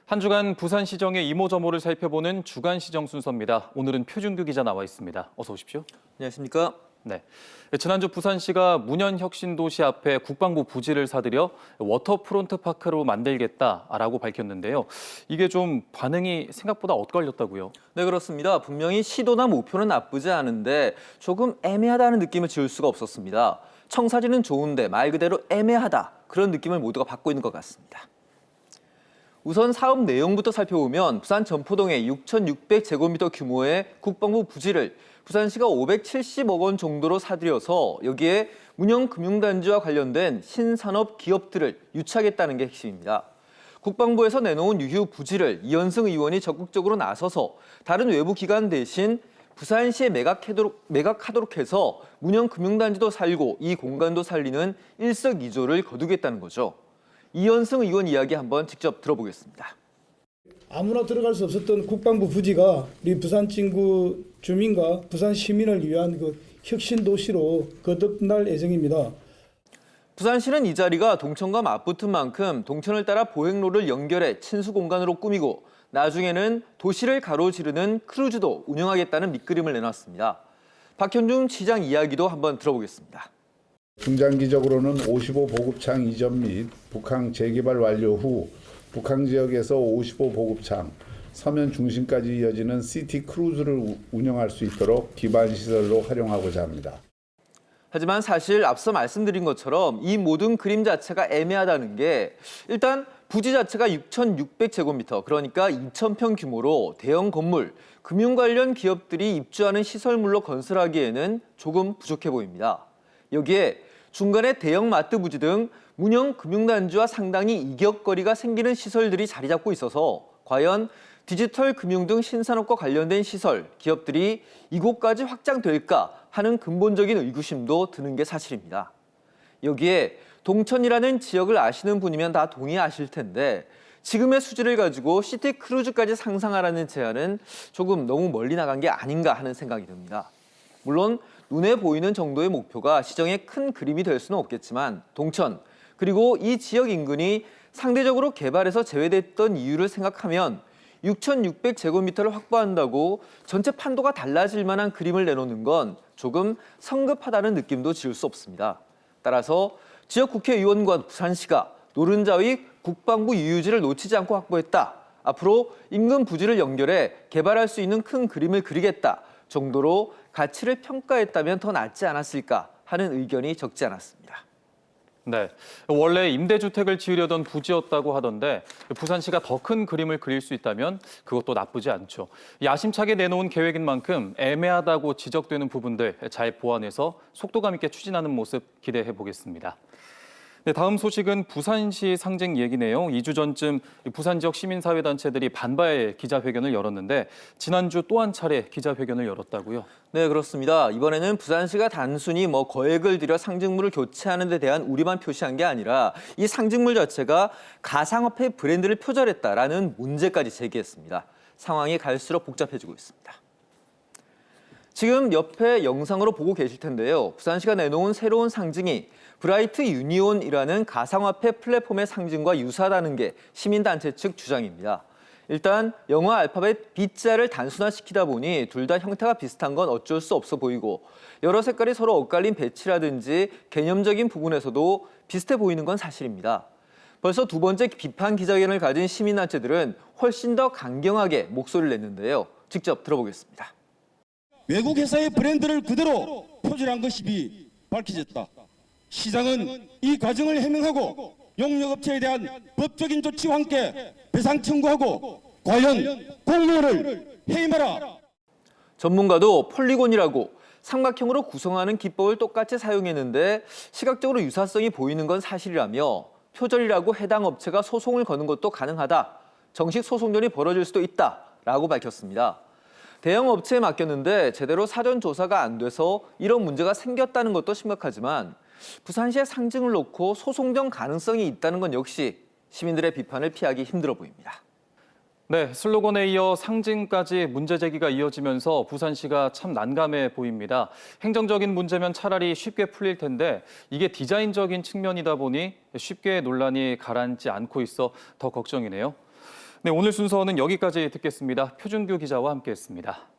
한 주간 부산시정의 이모저모를 살펴보는 주간시정 순서입니다. 오늘은 표준규 기자 나와 있습니다. 어서 오십시오. 안녕하십니까? 네. 지난주 부산시가 문현혁신도시 앞에 국방부 부지를 사들여 워터프론트 파크로 만들겠다라고 밝혔는데요. 이게 좀 반응이 생각보다 엇갈렸다고요? 네, 그렇습니다. 분명히 시도나 목표는 나쁘지 않은데 조금 애매하다는 느낌을 지울 수가 없었습니다. 청사진은 좋은데 말 그대로 애매하다. 그런 느낌을 모두가 받고 있는 것 같습니다. 우선 사업 내용부터 살펴보면 부산 전포동에 6,600제곱미터 규모의 국방부 부지를 부산시가 570억 원 정도로 사들여서 여기에 문형금융단지와 관련된 신산업 기업들을 유치하겠다는 게 핵심입니다. 국방부에서 내놓은 유휴 부지를 이현승 의원이 적극적으로 나서서 다른 외부 기관 대신 부산시에 매각하도록 해서 문형금융단지도 살고 이 공간도 살리는 일석이조를 거두겠다는 거죠. 이현승 의원 이야기 한번 직접 들어보겠습니다. 아무나 들어갈 수 없었던 국방부 부지가 우리 부산 진구 주민과 부산 시민을 위한 그 혁신 도시로 거듭날 예정입니다. 부산시는 이 자리가 동천과 맞붙은 만큼 동천을 따라 보행로를 연결해 친수 공간으로 꾸미고 나중에는 도시를 가로지르는 크루즈도 운영하겠다는 밑그림을 내놨습니다. 박현중 시장 이야기도 한번 들어보겠습니다. 중장기적으로는 55 보급창 이전 및 북항 재개발 완료 후 북항 지역에서 55 보급창, 서면 중심까지 이어지는 시티 크루즈를 운영할 수 있도록 기반 시설로 활용하고자 합니다. 하지만 사실 앞서 말씀드린 것처럼 이 모든 그림 자체가 애매하다는 게 일단 부지 자체가 6,600제곱미터, 그러니까 2,000평 규모로 대형 건물, 금융 관련 기업들이 입주하는 시설물로 건설하기에는 조금 부족해 보입니다. 여기에 중간에 대형 마트 부지 등 문형 금융단지와 상당히 이격거리가 생기는 시설들이 자리 잡고 있어서 과연 디지털 금융 등 신산업과 관련된 시설, 기업들이 이곳까지 확장될까 하는 근본적인 의구심도 드는 게 사실입니다. 여기에 동천이라는 지역을 아시는 분이면 다 동의하실 텐데 지금의 수지를 가지고 시티 크루즈까지 상상하라는 제안은 조금 너무 멀리 나간 게 아닌가 하는 생각이 듭니다. 물론 눈에 보이는 정도의 목표가 시정의 큰 그림이 될 수는 없겠지만 동천, 그리고 이 지역 인근이 상대적으로 개발에서 제외됐던 이유를 생각하면 6,600제곱미터를 확보한다고 전체 판도가 달라질 만한 그림을 내놓는 건 조금 성급하다는 느낌도 지울 수 없습니다. 따라서 지역 국회의원과 부산시가 노른자의 국방부 유유지를 놓치지 않고 확보했다. 앞으로 인근 부지를 연결해 개발할 수 있는 큰 그림을 그리겠다 정도로 가치를 평가했다면 더 낫지 않았을까 하는 의견이 적지 않았습니다. 네, 원래 임대주택을 지으려던 부지였다고 하던데 부산시가 더 큰 그림을 그릴 수 있다면 그것도 나쁘지 않죠. 야심차게 내놓은 계획인 만큼 애매하다고 지적되는 부분들 잘 보완해서 속도감 있게 추진하는 모습 기대해 보겠습니다. 네, 다음 소식은 부산시 상징 얘기네요. 2주 전쯤 부산 지역 시민사회단체들이 반발 기자회견을 열었는데 지난주 또 한 차례 기자회견을 열었다고요? 네, 그렇습니다. 이번에는 부산시가 단순히 거액을 들여 상징물을 교체하는 데 대한 우려만 표시한 게 아니라 이 상징물 자체가 가상화폐 브랜드를 표절했다라는 문제까지 제기했습니다. 상황이 갈수록 복잡해지고 있습니다. 지금 옆에 영상으로 보고 계실 텐데요. 부산시가 내놓은 새로운 상징이 브라이트 유니온이라는 가상화폐 플랫폼의 상징과 유사하다는 게 시민단체 측 주장입니다. 일단 영어 알파벳 B자를 단순화시키다 보니 둘 다 형태가 비슷한 건 어쩔 수 없어 보이고 여러 색깔이 서로 엇갈린 배치라든지 개념적인 부분에서도 비슷해 보이는 건 사실입니다. 벌써 두 번째 비판 기자회견을 가진 시민단체들은 훨씬 더 강경하게 목소리를 냈는데요. 직접 들어보겠습니다. 외국 회사의 브랜드를 그대로 표절한 것이 밝혀졌다. 시장은 이 과정을 해명하고 용역업체에 대한 법적인 조치와 함께 배상 청구하고 관련 공모를 해임하라. 전문가도 폴리곤이라고 삼각형으로 구성하는 기법을 똑같이 사용했는데 시각적으로 유사성이 보이는 건 사실이라며 표절이라고 해당 업체가 소송을 거는 것도 가능하다. 정식 소송전이 벌어질 수도 있다라고 밝혔습니다. 대형 업체에 맡겼는데 제대로 사전 조사가 안 돼서 이런 문제가 생겼다는 것도 심각하지만 부산시의 상징을 놓고 소송전 가능성이 있다는 건 역시 시민들의 비판을 피하기 힘들어 보입니다. 네, 슬로건에 이어 상징까지 문제 제기가 이어지면서 부산시가 참 난감해 보입니다. 행정적인 문제면 차라리 쉽게 풀릴 텐데 이게 디자인적인 측면이다 보니 쉽게 논란이 가라앉지 않고 있어 더 걱정이네요. 네, 오늘 순서는 여기까지 듣겠습니다. 표준규 기자와 함께했습니다.